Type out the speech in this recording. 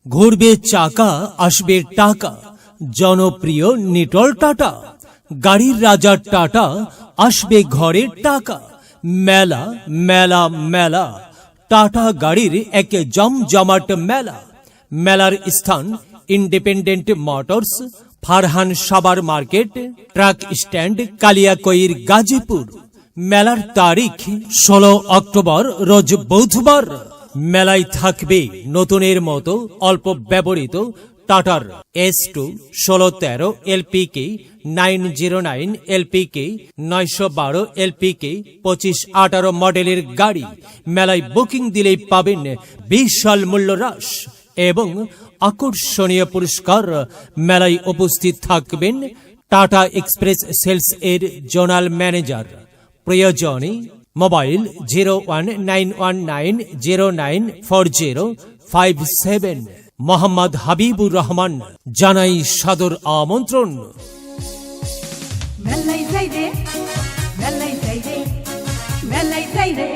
ঘুরবে চাকা আসবে টাকা, জনপ্রিয় নিটল টাটা। গাড়ির রাজা টাটা আসবে ঘরে টাকা। মেলা মেলা মেলা, টাটা গাড়ির এক জমজমাট মেলা। মেলার স্থান ইন্ডিপেন্ডেন্ট মোটরস, ফারহান সাবার market, truck stand, Kaliakair, Gazipur. মেলার তারিখ 16 অক্টোবর, রোজ বুধবার। মেলায় থাকবে নতুনের মতো অল্প ব্যবহৃত টাটার S2 1613 LPK, 909 LPK, 912 LPK, 2518 মডেলের গাড়ি। মেলায় বুকিং দিলেই পাবেন বিশাল মূল্য হ্রাস এবং আকর্ষণীয় পুরস্কার। মেলায় উপস্থিত থাকবেন টাটা এক্সপ্রেস সেলস এর জোনাল ম্যানেজার। প্রয়োজনে মোবাইল 01919094057। মোহাম্মদ হাবিবুর রহমান জানাই সাদর আমন্ত্রণ। মেলাই যাই রে, মেলাই যাই রে, মেলাই যাই রে।